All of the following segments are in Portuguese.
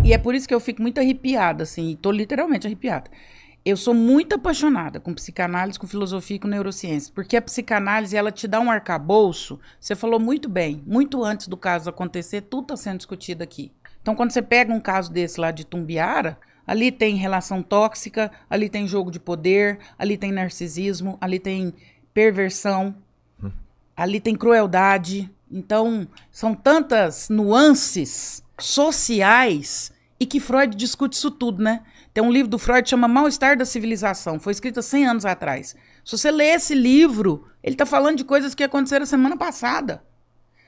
E é por isso que eu fico muito arrepiada, assim, e tô literalmente arrepiada. Eu sou muito apaixonada com psicanálise, com filosofia e com neurociência, porque a psicanálise, ela te dá um arcabouço, você falou muito bem, muito antes do caso acontecer, tudo está sendo discutido aqui. Então, quando você pega um caso desse lá de Tumbiara, ali tem relação tóxica, ali tem jogo de poder, ali tem narcisismo, ali tem perversão, ali tem crueldade. Então, são tantas nuances sociais e que Freud discute isso tudo, né? Tem um livro do Freud que chama Mal-Estar da Civilização. Foi escrito há 100 anos atrás. Se você ler esse livro, ele está falando de coisas que aconteceram semana passada.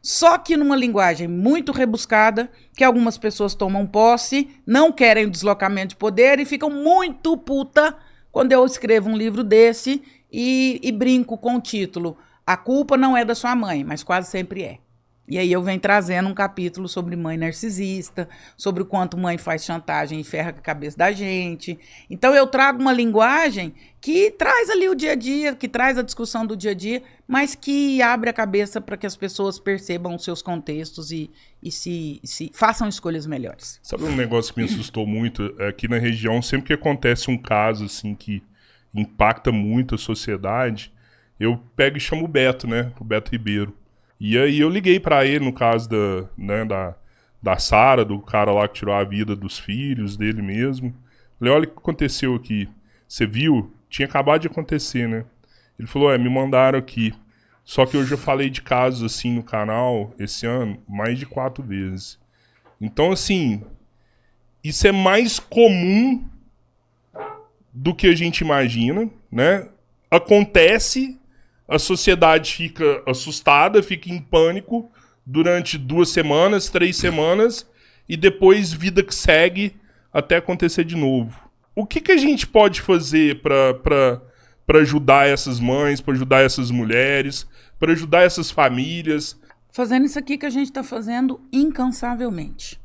Só que numa linguagem muito rebuscada, que algumas pessoas tomam posse, não querem o deslocamento de poder e ficam muito puta quando eu escrevo um livro desse e brinco com o título A Culpa Não É da Sua Mãe, mas quase sempre é. E aí eu venho trazendo um capítulo sobre mãe narcisista, sobre o quanto mãe faz chantagem e ferra com a cabeça da gente. Então eu trago uma linguagem que traz ali o dia a dia, que traz a discussão do dia a dia, mas que abre a cabeça para que as pessoas percebam os seus contextos e se façam escolhas melhores. Sabe um negócio que me assustou muito? Aqui na região, sempre que acontece um caso assim que impacta muito a sociedade, eu pego e chamo o Beto, né? O Beto Ribeiro. E aí eu liguei pra ele, no caso da Sara, do cara lá que tirou a vida dos filhos dele mesmo. Falei, olha o que aconteceu aqui. Você viu? Tinha acabado de acontecer, né? Ele falou, me mandaram aqui. Só que eu já falei de casos assim no canal, esse ano, mais de 4 vezes. Então, assim, isso é mais comum do que a gente imagina, né? Acontece... A sociedade fica assustada, fica em pânico durante 2 semanas, 3 semanas, e depois vida que segue até acontecer de novo. O que a gente pode fazer para ajudar essas mães, para ajudar essas mulheres, para ajudar essas famílias? Fazendo isso aqui que a gente está fazendo incansavelmente.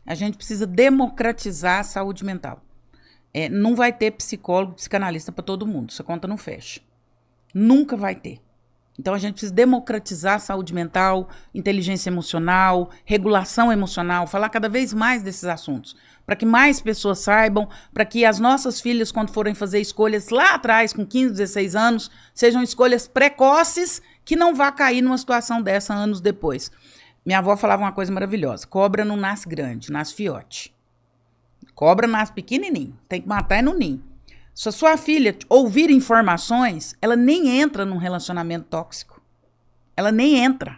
A gente precisa democratizar a saúde mental. Não vai ter psicólogo, psicanalista para todo mundo, essa conta não fecha. Nunca vai ter. Então, a gente precisa democratizar a saúde mental, inteligência emocional, regulação emocional, falar cada vez mais desses assuntos, para que mais pessoas saibam, para que as nossas filhas, quando forem fazer escolhas lá atrás, com 15, 16 anos, sejam escolhas precoces, que não vá cair numa situação dessa anos depois. Minha avó falava uma coisa maravilhosa, cobra não nasce grande, nasce fiote. Cobra nasce pequenininho, tem que matar no ninho. Se a sua filha ouvir informações, ela nem entra num relacionamento tóxico. Ela nem entra.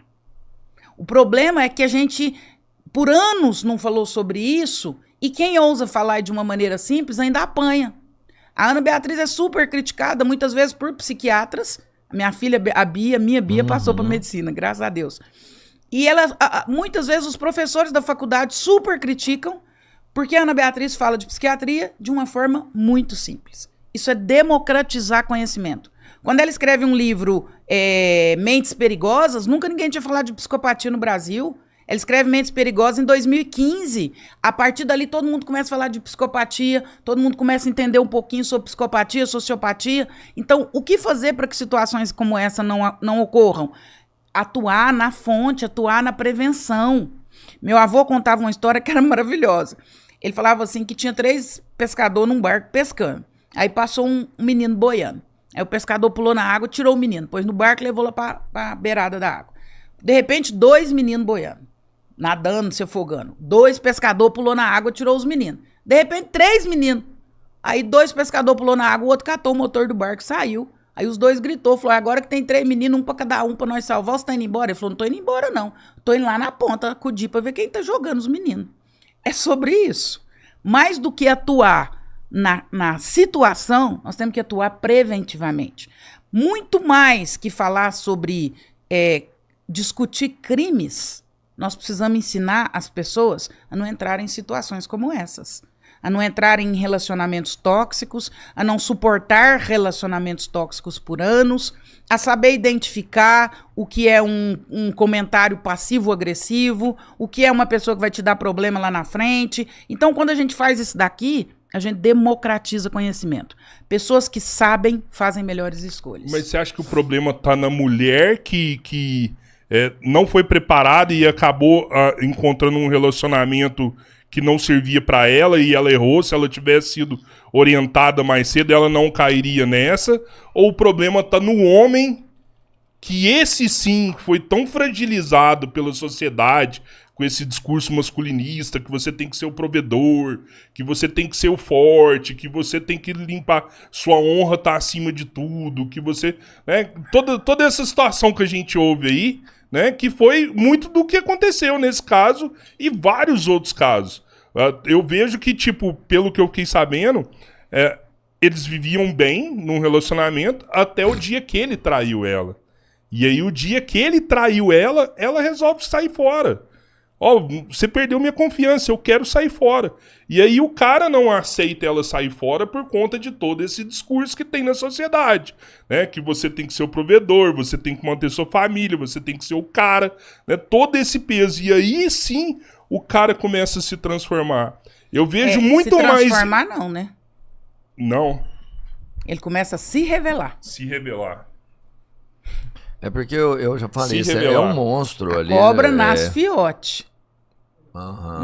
O problema é que a gente, por anos, não falou sobre isso, e quem ousa falar de uma maneira simples ainda apanha. A Ana Beatriz é super criticada, muitas vezes por psiquiatras. Minha filha, minha Bia, passou para medicina, graças a Deus. E ela, muitas vezes os professores da faculdade super criticam, porque a Ana Beatriz fala de psiquiatria de uma forma muito simples. Isso é democratizar conhecimento. Quando ela escreve um livro, Mentes Perigosas, nunca ninguém tinha falado de psicopatia no Brasil. Ela escreve Mentes Perigosas em 2015. A partir dali, todo mundo começa a falar de psicopatia, todo mundo começa a entender um pouquinho sobre psicopatia, sociopatia. Então, o que fazer para que situações como essa não ocorram? Atuar na fonte, atuar na prevenção. Meu avô contava uma história que era maravilhosa. Ele falava assim que tinha 3 pescadores num barco pescando. Aí passou um menino boiando. Aí o pescador pulou na água, tirou o menino, pôs no barco e levou lá para a beirada da água. De repente, 2 meninos boiando, nadando, se afogando. 2 pescadores pulou na água, tirou os meninos. De repente, 3 meninos. Aí 2 pescadores pulou na água, o outro catou o motor do barco e saiu. Aí os 2 gritou, falou, agora que tem 3 meninos, um para cada um, para nós salvar, você tá indo embora? Ele falou, não tô indo embora não. Tô indo lá na ponta, acudir para ver quem tá jogando os meninos. É sobre isso. Mais do que atuar na situação, nós temos que atuar preventivamente. Muito mais que falar sobre discutir crimes, nós precisamos ensinar as pessoas a não entrarem em situações como essas. A não entrarem em relacionamentos tóxicos, a não suportar relacionamentos tóxicos por anos, a saber identificar o que é um comentário passivo-agressivo, o que é uma pessoa que vai te dar problema lá na frente. Então, quando a gente faz isso daqui, a gente democratiza conhecimento. Pessoas que sabem fazem melhores escolhas. Mas você acha que o problema está na mulher que não foi preparada e acabou encontrando um relacionamento que não servia pra ela e ela errou, se ela tivesse sido orientada mais cedo, ela não cairia nessa, ou o problema tá no homem, que esse sim foi tão fragilizado pela sociedade, com esse discurso masculinista, que você tem que ser o provedor, que você tem que ser o forte, que você tem que limpar, sua honra tá acima de tudo, que você... Né, toda essa situação que a gente ouve aí, né, que foi muito do que aconteceu nesse caso e vários outros casos. Eu vejo que, tipo, pelo que eu fiquei sabendo, eles viviam bem num relacionamento até o dia que ele traiu ela. E aí, o dia que ele traiu ela, ela resolve sair fora. Ó, você perdeu minha confiança, eu quero sair fora. E aí o cara não aceita ela sair fora por conta de todo esse discurso que tem na sociedade, né? Que você tem que ser o provedor, você tem que manter sua família, você tem que ser o cara, né? Todo esse peso. E aí sim o cara começa a se transformar. Eu vejo muito mais... Se transformar não, né? Não. Ele começa a se revelar. Se revelar. É porque eu já falei, Se isso é revelar. um monstro ali. Cobra né? nasce fiote.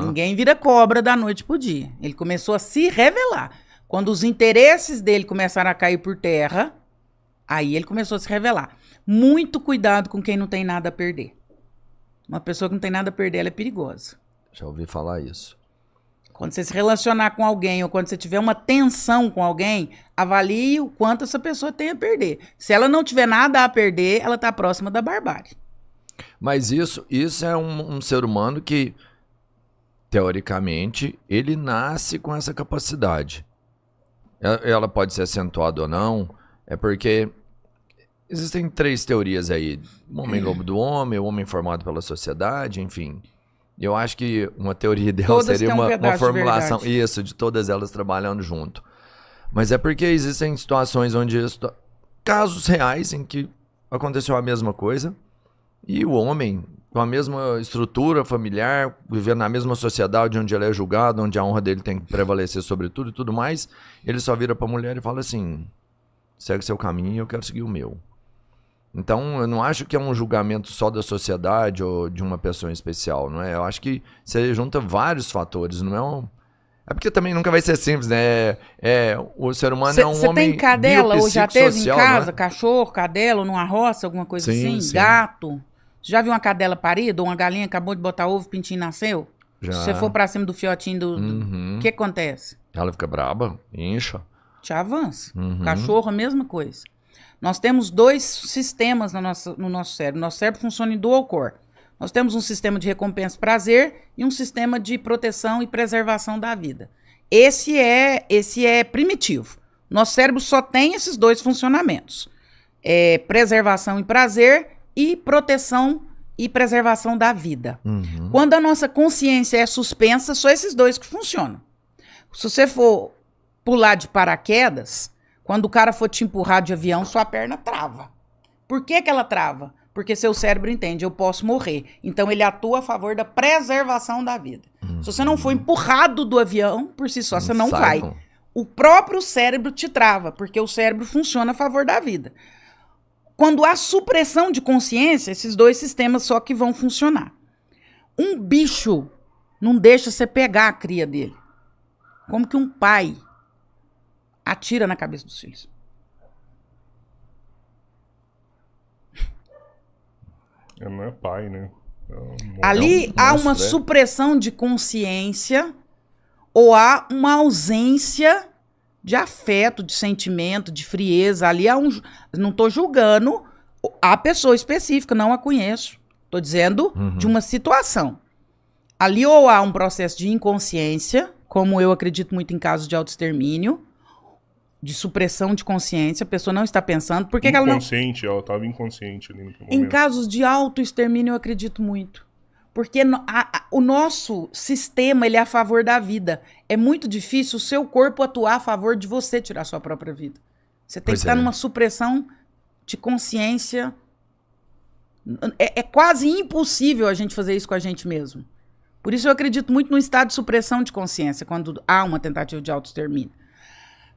Ninguém vira cobra da noite pro dia. Ele começou a se revelar. Quando os interesses dele começaram a cair por terra, aí ele começou a se revelar. Muito cuidado com quem não tem nada a perder. Uma pessoa que não tem nada a perder, ela é perigosa. Já ouvi falar isso. Quando você se relacionar com alguém ou quando você tiver uma tensão com alguém, avalie o quanto essa pessoa tem a perder. Se ela não tiver nada a perder, ela tá próxima da barbárie. Mas isso é um ser humano que, teoricamente, ele nasce com essa capacidade. Ela pode ser acentuada ou não, é porque existem 3 teorias aí. O homem lobo do homem, o homem formado pela sociedade, enfim. Eu acho que uma teoria ideal Todas seria têm um uma pedaço de formulação, verdade. isso, de todas elas trabalhando junto. Mas é porque existem situações onde... casos reais em que aconteceu a mesma coisa e o homem, com a mesma estrutura familiar, vivendo na mesma sociedade onde ele é julgado, onde a honra dele tem que prevalecer sobre tudo e tudo mais, ele só vira pra mulher e fala assim, segue seu caminho e eu quero seguir o meu. Então, eu não acho que é um julgamento só da sociedade ou de uma pessoa em especial, não é? Eu acho que você junta vários fatores, não é um... É porque também nunca vai ser simples, né? O ser humano é um homem Você tem cadela ou já teve em biopsicossocial, casa? não é? Cachorro, cadela, ou numa roça, alguma coisa Sim, assim? sim. Gato? Você já viu uma cadela parida? Ou uma galinha acabou de botar ovo, o pintinho nasceu? Já. Se você for pra cima do fiotinho, o que acontece? Ela fica braba, incha. Te avança. Cachorro, a mesma coisa. Nós temos 2 sistemas no nosso cérebro. Nosso cérebro funciona em dual core. Nós temos um sistema de recompensa e prazer e um sistema de proteção e preservação da vida. Esse é primitivo. Nosso cérebro só tem esses 2 funcionamentos. Preservação e prazer e proteção e preservação da vida. Quando a nossa consciência é suspensa, só esses 2 que funcionam. Se você for pular de paraquedas, quando o cara for te empurrar de avião, sua perna trava. Por que ela trava? Porque seu cérebro entende, eu posso morrer. Então ele atua a favor da preservação da vida. Se você não for empurrado do avião, por si só, você não vai. O próprio cérebro te trava, porque o cérebro funciona a favor da vida. Quando há supressão de consciência, esses 2 sistemas só que vão funcionar. Um bicho não deixa você pegar a cria dele. Como que um pai atira na cabeça dos filhos? Não é pai, né? Ali há uma supressão de consciência ou há uma ausência de afeto, de sentimento, de frieza. Ali há não estou julgando a pessoa específica, não a conheço. Estou dizendo de uma situação. Ali ou há um processo de inconsciência, como eu acredito muito em casos de autoextermínio, de supressão de consciência, a pessoa não está pensando. Por que ela não... Inconsciente, ela estava inconsciente ali naquele Em momento. casos de autoextermínio, eu acredito muito. Porque o nosso sistema, ele é a favor da vida. É muito difícil o seu corpo atuar a favor de você tirar sua própria vida. Você tem que estar numa supressão de consciência. É quase impossível a gente fazer isso com a gente mesmo. Por isso eu acredito muito no estado de supressão de consciência, quando há uma tentativa de autoextermínio.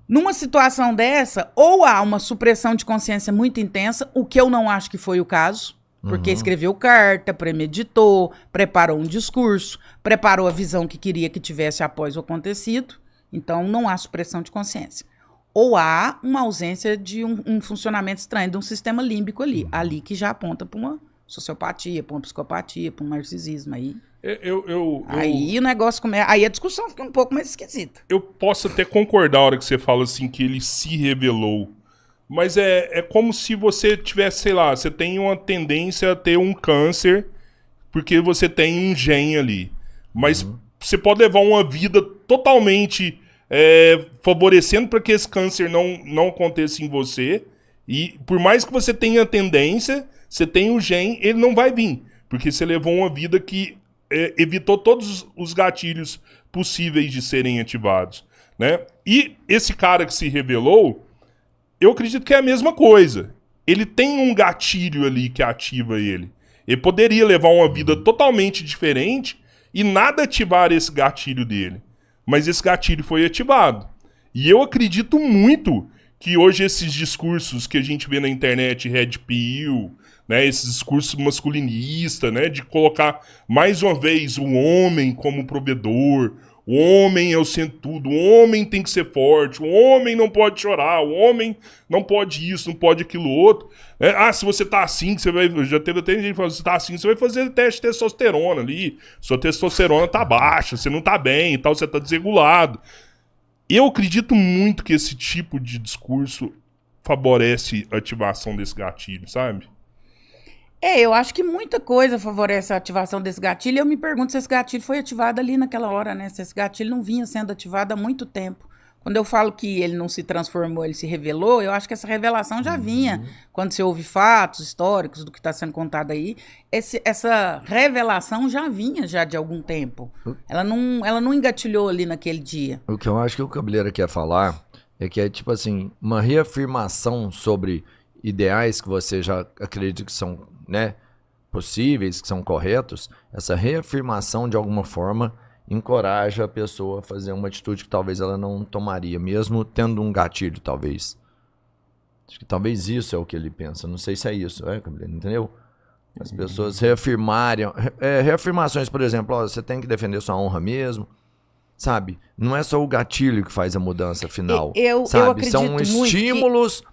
Numa situação dessa, ou há uma supressão de consciência muito intensa, o que eu não acho que foi o caso. Porque escreveu carta, premeditou, preparou um discurso, preparou a visão que queria que tivesse após o acontecido. Então, não há supressão de consciência. Ou há uma ausência de um funcionamento estranho, de um sistema límbico ali que já aponta para uma sociopatia, para uma psicopatia, para um narcisismo. Aí aí o negócio começa. Aí a discussão fica um pouco mais esquisita. Eu posso até concordar a hora que você fala assim que ele se revelou. Mas é como se você tivesse, sei lá, você tem uma tendência a ter um câncer porque você tem um gene ali. Mas você pode levar uma vida totalmente favorecendo para que esse câncer não aconteça em você. E por mais que você tenha tendência, você tem o gene, ele não vai vir. Porque você levou uma vida que evitou todos os gatilhos possíveis de serem ativados, né? E esse cara que se revelou, eu acredito que é a mesma coisa. Ele tem um gatilho ali que ativa ele. Ele poderia levar uma vida totalmente diferente e nada ativar esse gatilho dele. Mas esse gatilho foi ativado. E eu acredito muito que hoje esses discursos que a gente vê na internet, Red Pill, né, esses discursos masculinistas, né, de colocar mais uma vez o homem como provedor, o homem é o centro-tudo, o homem tem que ser forte, o homem não pode chorar, o homem não pode isso, não pode aquilo outro. Se você tá assim, você vai. Já teve até gente falando, se você tá assim, você vai fazer teste de testosterona ali. Sua testosterona tá baixa, você não tá bem e tal, você tá desregulado. Eu acredito muito que esse tipo de discurso favorece a ativação desse gatilho, sabe? Eu acho que muita coisa favorece a ativação desse gatilho. Eu me pergunto se esse gatilho foi ativado ali naquela hora, né? Se esse gatilho não vinha sendo ativado há muito tempo. Quando eu falo que ele não se transformou, ele se revelou, eu acho que essa revelação já vinha. Quando você ouve fatos históricos do que está sendo contado aí, essa revelação já vinha já de algum tempo. Ela não engatilhou ali naquele dia. O que eu acho que o Cabeleira quer falar é que é tipo assim, uma reafirmação sobre ideais que você já acredita que são, né, possíveis, que são corretos. Essa reafirmação de alguma forma encoraja a pessoa a fazer uma atitude que talvez ela não tomaria, mesmo tendo um gatilho, talvez. Acho que talvez isso é o que ele pensa. Não sei se é isso, Cabeleira, entendeu? As pessoas reafirmarem... reafirmações, por exemplo, você tem que defender sua honra mesmo, sabe? Não é só o gatilho que faz a mudança final, sabe? Eu acredito são estímulos...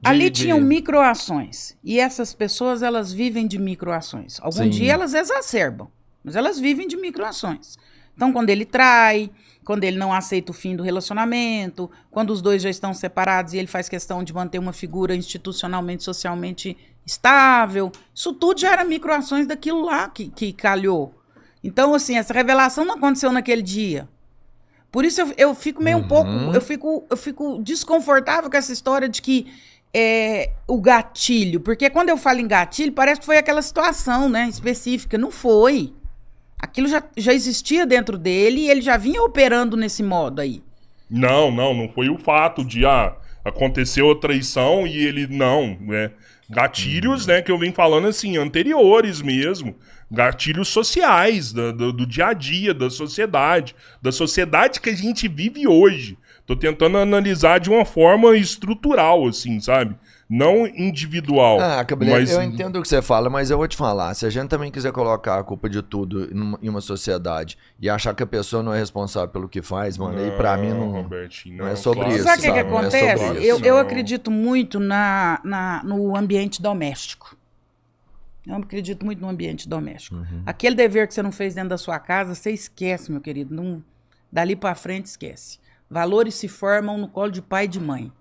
Ali tinham microações. E essas pessoas, elas vivem de microações. Algum dia elas exacerbam, mas elas vivem de microações. Então, quando ele trai, quando ele não aceita o fim do relacionamento, quando os dois já estão separados e ele faz questão de manter uma figura institucionalmente, socialmente estável, isso tudo já era microações daquilo lá que calhou. Então, assim, essa revelação não aconteceu naquele dia. Por isso eu fico meio um pouco... Eu fico desconfortável com essa história de que o gatilho. Porque quando eu falo em gatilho, parece que foi aquela situação, né, específica. Não foi. Aquilo já existia dentro dele e ele já vinha operando nesse modo aí. Não foi o fato de aconteceu a traição e ele não, né? Gatilhos, né, que eu venho falando assim, anteriores mesmo. Gatilhos sociais, do dia a dia, da sociedade que a gente vive hoje. Tô tentando analisar de uma forma estrutural, assim, sabe? Não individual. Cabeleira, mas... eu entendo o que você fala, mas eu vou te falar. Se a gente também quiser colocar a culpa de tudo em uma sociedade e achar que a pessoa não é responsável pelo que faz, mano, aí pra mim não é sobre claro. isso. Sabe o que Não acontece? é sobre isso. Eu acredito muito no ambiente doméstico. Eu acredito muito no ambiente doméstico. Aquele dever que você não fez dentro da sua casa, você esquece, meu querido. Não, dali pra frente, esquece. Valores se formam no colo de pai e de mãe.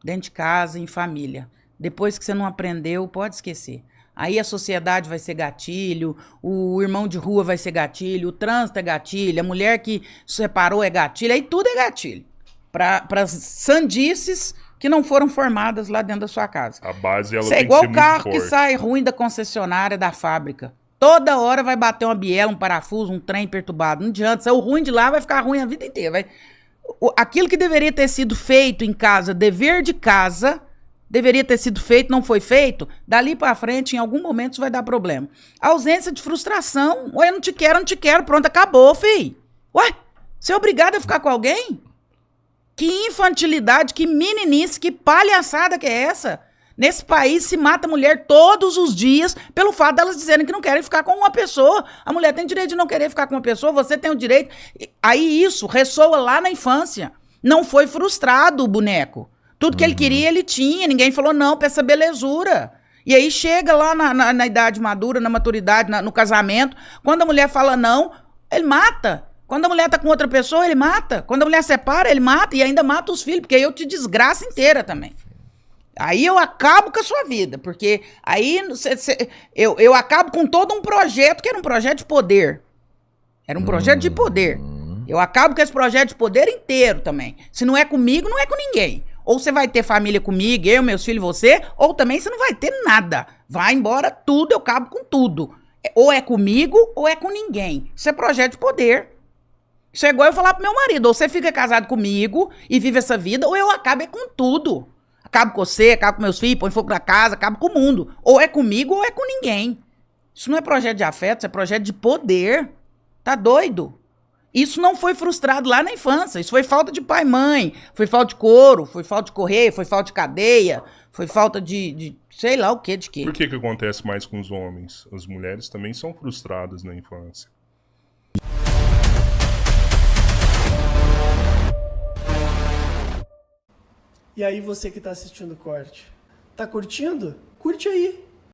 Dentro de casa, em família. Depois que você não aprendeu, pode esquecer. Aí a sociedade vai ser gatilho, o irmão de rua vai ser gatilho, o trânsito é gatilho, a mulher que separou é gatilho, aí tudo é gatilho. Para as sandices que não foram formadas lá dentro da sua casa. A base, ela Isso é tem igual que ser o carro muito que forte. sai ruim da concessionária, da fábrica. Toda hora vai bater uma biela, um parafuso, um trem perturbado. Não adianta, saiu ruim de lá, vai ficar ruim a vida inteira. Aquilo que deveria ter sido feito em casa, dever de casa, deveria ter sido feito, não foi feito, dali pra frente, em algum momento, isso vai dar problema. A ausência de frustração. Ué, eu não te quero, pronto, acabou, filho. Ué, você é obrigado a ficar com alguém? Que infantilidade, que meninice, que palhaçada que é essa? Nesse país se mata mulher todos os dias pelo fato delas dizerem que não querem ficar com uma pessoa. A mulher tem direito de não querer ficar com uma pessoa, você tem o direito. Aí isso ressoa lá na infância. Não foi frustrado o boneco. Tudo que ele queria, ele tinha. Ninguém falou não pra essa belezura. E aí chega lá na idade madura, na maturidade, no casamento. Quando a mulher fala não, ele mata. Quando a mulher tá com outra pessoa, ele mata. Quando a mulher separa, ele mata. E ainda mata os filhos, porque aí eu te desgraço inteira também. Aí eu acabo com a sua vida, porque aí eu acabo com todo um projeto que era um projeto de poder. Era um projeto de poder. Eu acabo com esse projeto de poder inteiro também. Se não é comigo, não é com ninguém. Ou você vai ter família comigo, eu, meus filhos, você, ou também você não vai ter nada. Vai embora tudo, eu acabo com tudo. Ou é comigo, ou é com ninguém. Isso é projeto de poder. Isso é igual eu falar pro meu marido, ou você fica casado comigo e vive essa vida, ou eu acabo com tudo. Acabo com você, acabo com meus filhos, põe fogo na casa, acabo com o mundo. Ou é comigo ou é com ninguém. Isso não é projeto de afeto, isso é projeto de poder. Tá doido? Isso não foi frustrado lá na infância. Isso foi falta de pai e mãe, foi falta de couro, foi falta de correio, foi falta de cadeia, foi falta de sei lá o que, de quê. Por que acontece mais com os homens? As mulheres também são frustradas na infância. E aí você que tá assistindo o corte, tá curtindo? Curte aí.